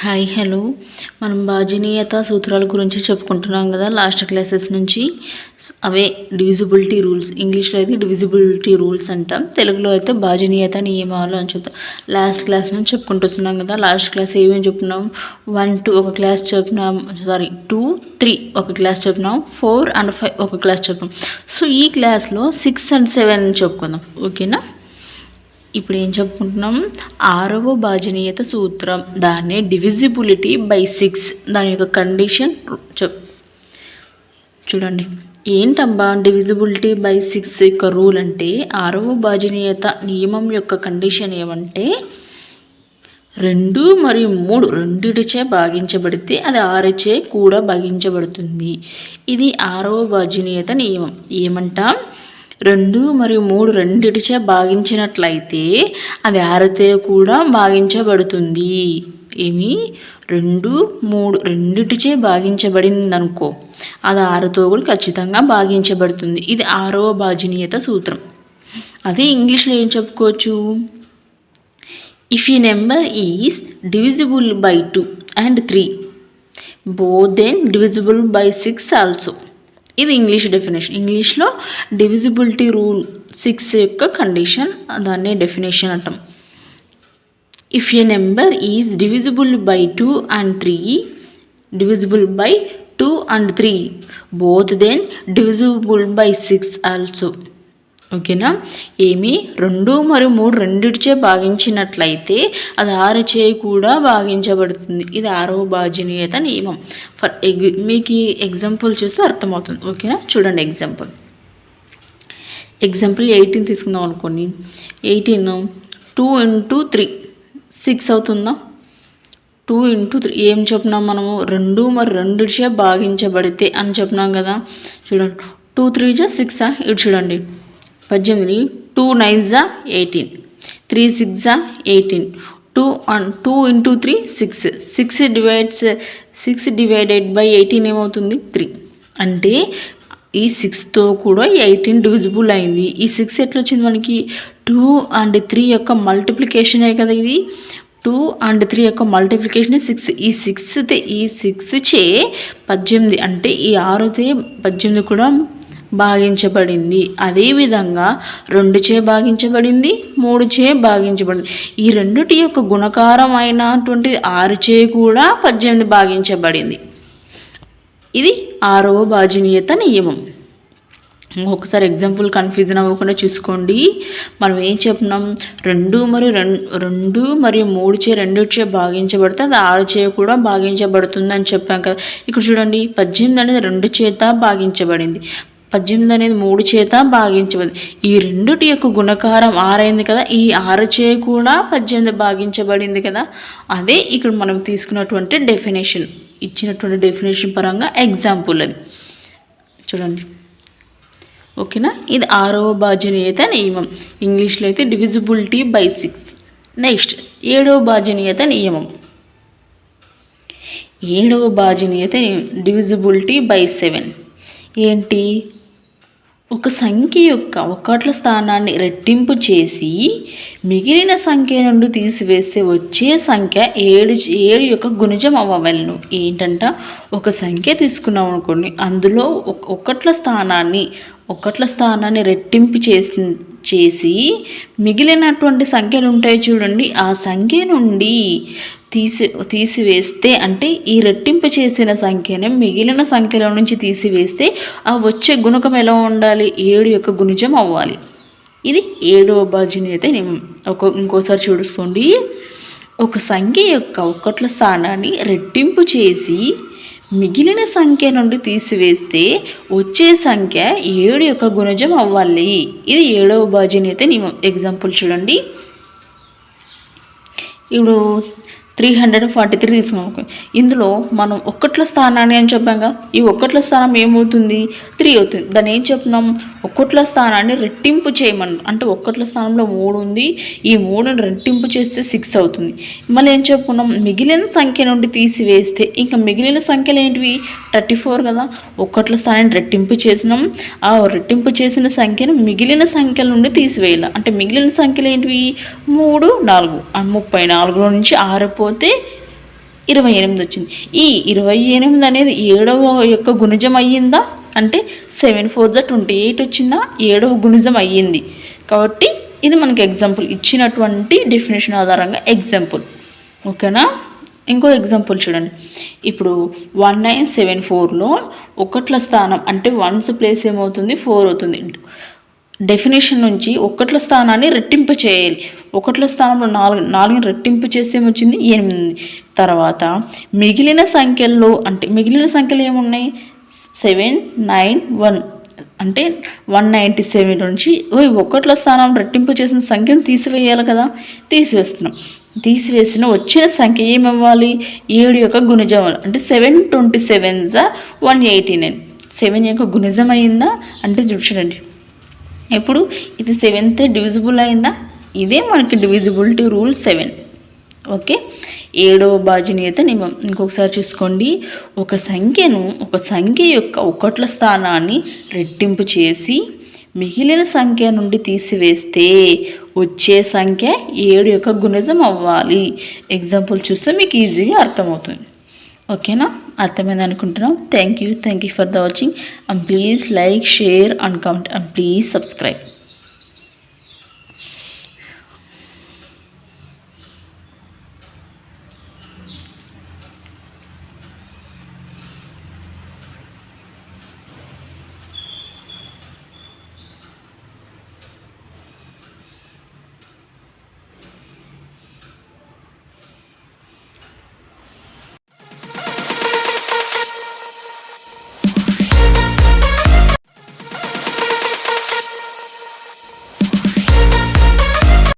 Hi hello మనం భాజనీయత సూత్రాల గురించి చెప్పుకుంటున్నాం కదా లాస్ట్ క్లాసెస్ నుంచి. అవే డివిజిబిలిటీ రూల్స్, ఇంగ్లీష్లో అయితే డివిజిబిలిటీ రూల్స్ అంటాం, తెలుగులో అయితే భాజనీయత నియమాలు అని చెప్తాం. లాస్ట్ క్లాస్ నుంచి చెప్పుకుంటున్నాం కదా. లాస్ట్ క్లాస్ ఏమేమి చెప్పుకున్నాం? 1, 2 ఒక క్లాస్ చెప్పుకున్నాం, 2, 3 ఒక క్లాస్ చెప్పుకున్నాం, 4 and 5 ఒక క్లాస్ చెప్పుకున్నాం. సో ఈ క్లాస్లో 6 and 7 చెప్పుకుందాం, ఓకేనా? ఇప్పుడు ఏం చెప్పుకుంటున్నాం? 6వ భాజనీయత సూత్రం, దాన్ని డివిజిబిలిటీ బై 6, దాని యొక్క కండిషన్ చూడండి. ఏంటబ్బా డివిజిబిలిటీ బై 6 యొక్క రూల్ అంటే, 6వ భాజనీయత నియమం యొక్క కండిషన్ ఏమంటే 2 మరియు 3 రెండిటిచే భాగించబడితే అది 6చే కూడా భాగించబడుతుంది. ఇది 6వ భాజనీయత నియమం. ఏమంటాం? 2 మరియు 3 రెండిటిచే భాగించినట్లయితే అది 6తో కూడా భాగించబడుతుంది. ఏమి? 2, 3 రెండిటిచే భాగించబడింది అనుకో, అది 6తో కూడా ఖచ్చితంగా భాగించబడుతుంది. ఇది 6వ భాజనీయత సూత్రం. అదే ఇంగ్లీష్లో ఏం చెప్పుకోవచ్చు? If a number is divisible by 2 and 3, both then divisible by 6 also. ఇది ఇంగ్లీష్ డెఫినేషన్. ఇంగ్లీష్లో డివిజిబిలిటీ రూల్ 6 యొక్క కండిషన్, దాన్ని డెఫినేషన్ అంటాం. If a number is divisible by 2 and 3, divisible by 2 and 3, both then divisible by 6 also. ఓకేనా? ఏమి? 2 మరియు 3 రెండిటిచే భాగించినట్లయితే అది 6చే కూడా భాగించబడుతుంది. ఇది 6వ భాజనీయత నియమం. మీకు ఈ ఎగ్జాంపుల్ చూస్తే అర్థమవుతుంది, ఓకేనా? చూడండి ఎగ్జాంపుల్ 18 తీసుకుందాం అనుకోండి. 18 2 into 3 6 అవుతుందా? 2 into 3 ఏం చెప్పినాం మనము? 2 మరి రెండిటిచే భాగించబడితే అని చెప్పినాం కదా. చూడండి, 2 3 6. ఇటు చూడండి, 18, 2 9 18, 3 6 18, 2 into 3 6. 6 డివైడెడ్ బై 18 ఏమవుతుంది? 3. అంటే ఈ 6తో కూడా 18 డివిజిబుల్ అయింది. ఈ 6 ఎట్లా వచ్చింది మనకి? 2 and 3 యొక్క మల్టిప్లికేషనే కదా ఇది. 2 and 3 యొక్క మల్టిప్లికేషన్ 6. ఈ 6 చే 18, అంటే ఈ 6తో 18 కూడా భాగించబడింది. అదేవిధంగా 2చే భాగించబడింది, 3చే భాగించబడింది. ఈ రెండిటి యొక్క గుణకారం అయినటువంటి 6చే కూడా 18 భాగించబడింది. ఇది 6వ భాజనీయత నియమం. ఒకసారి ఎగ్జాంపుల్ కన్ఫ్యూజన్ అవ్వకుండా చూసుకోండి. మనం ఏం చెప్తున్నాం? 2 మరియు 3చే రెండిటిచే భాగించబడితే అది 6చే కూడా భాగించబడుతుంది అని చెప్పాం కదా. ఇక్కడ చూడండి, 18 అనేది 2 చేత భాగించబడింది, 18 అనేది 3 చేత భాగించబడింది. ఈ రెండిటి యొక్క గుణకారం 6 అయింది కదా. ఈ 6చే కూడా 18 భాగించబడింది కదా. అదే ఇక్కడ మనం తీసుకున్నటువంటి డెఫినేషన్, ఇచ్చినటువంటి డెఫినేషన్ పరంగా ఎగ్జాంపుల్ అది చూడండి, ఓకేనా? ఇది 6వ భాజనీయత నియమం. ఇంగ్లీష్లో అయితే డివిజిబిలిటీ బై 6. నెక్స్ట్ 7వ భాజనీయత నియమం. 7వ భాజనీయత డివిజిబిలిటీ బై 7. ఏంటి? ఒక సంఖ్య యొక్క ఒకట్ల స్థానాన్ని రెట్టింపు చేసి మిగిలిన సంఖ్య నుండి తీసివేస్తే వచ్చే సంఖ్య 7 యొక్క గుణిజం అవ్వవలెను. ఏంటంట? ఒక సంఖ్య తీసుకున్నాం అనుకోండి, అందులో ఒకట్ల స్థానాన్ని రెట్టింపు చేసి మిగిలినటువంటి సంఖ్యలు ఉంటాయి చూడండి, ఆ సంఖ్య నుండి తీసివేస్తే, అంటే ఈ రెట్టింపు చేసిన సంఖ్యను మిగిలిన సంఖ్యల నుంచి తీసివేస్తే ఆ వచ్చే గుణకం ఎలా ఉండాలి? 7 యొక్క గుణిజం అవ్వాలి. ఇది 7వ భాజనీయత నియమం. ఇంకోసారి చూసుకోండి. ఒక సంఖ్య యొక్క ఒకట్ల స్థానాన్ని రెట్టింపు చేసి మిగిలిన సంఖ్య నుండి తీసివేస్తే వచ్చే సంఖ్య 7 యొక్క గుణిజం అవ్వాలి. ఇది 7వ భాజనీయత నియమం. ఎగ్జాంపుల్ చూడండి. ఇప్పుడు 343 తీసుకున్నాం. ఇందులో మనం ఒకట్ల స్థానాన్ని అని చెప్పాక ఈ ఒకట్ల స్థానం ఏమవుతుంది? 3 అవుతుంది. దాన్ని ఏం చెప్తున్నాం? ఒకట్ల స్థానాన్ని రెట్టింపు చేయమన్నాం. అంటే ఒకట్ల స్థానంలో 3 ఉంది, ఈ 3ని రెట్టింపు చేస్తే 6 అవుతుంది. మళ్ళీ ఏం చెప్పుకున్నాం? మిగిలిన సంఖ్య నుండి తీసివేస్తే, ఇంకా మిగిలిన సంఖ్యలు ఏంటివి? 34 కదా. ఒకట్ల స్థానాన్ని రెట్టింపు చేసినాం, ఆ రెట్టింపు చేసిన సంఖ్యను మిగిలిన సంఖ్యల నుండి తీసివేయాలి. అంటే మిగిలిన సంఖ్యలు ఏంటివి? 3 4. 34లో నుంచి 6 పోతే 28 వచ్చింది. ఈ 28 అనేది 7వ యొక్క గుణిజం అయ్యిందా అంటే 7 4 జా 28 వచ్చిందా, 7వ గుణిజం అయ్యింది. కాబట్టి ఇది మనకి ఎగ్జాంపుల్ ఇచ్చినటువంటి డెఫినేషన్ ఆధారంగా ఎగ్జాంపుల్. ఓకేనా. ఇంకో ఎగ్జాంపుల్ చూడండి. ఇప్పుడు 1974లో ఒకట్ల స్థానం అంటే వన్స్ ప్లేస్ ఏమవుతుంది 4 అవుతుంది. డెఫినేషన్ నుంచి ఒకట్ల స్థానాన్ని రెట్టింపు చేయాలి. ఒకట్ల స్థానంలో 4ని రెట్టింపు చేసి ఏమొచ్చింది 8. తర్వాత మిగిలిన సంఖ్యల్లో అంటే మిగిలిన సంఖ్యలు ఏమున్నాయి 7 9 1 అంటే 197 నుంచి ఒకట్ల స్థానం రెట్టింపు చేసిన సంఖ్యను తీసివేయాలి కదా, తీసివేస్తున్నాం. తీసివేసిన వచ్చిన సంఖ్య ఏమవ్వాలి 7 యొక్క గుణిజం అంటే 7 27 జా 189. 7 యొక్క గుణిజం అయిందా అంటే చూడండి. ఇప్పుడు ఇది 7th డివిజిబుల్ అయిందా, ఇదే మనకి డివిజిబిలిటీ రూల్ 7. ఓకే. 7వ భాజనీయత నియమం ఇంకొకసారి చూసుకోండి. ఒక సంఖ్య యొక్క ఒకట్ల స్థానాన్ని రెట్టింపు చేసి మిగిలిన సంఖ్య నుండి తీసివేస్తే వచ్చే సంఖ్య 7 యొక్క గుణిజం అవ్వాలి. ఎగ్జాంపుల్ చూస్తే మీకు ఈజీగా అర్థమవుతుంది. ఓకేనా, అర్థమైంది అనుకుంటున్నాం. Thank you for the watching. And please like, share and comment and please subscribe.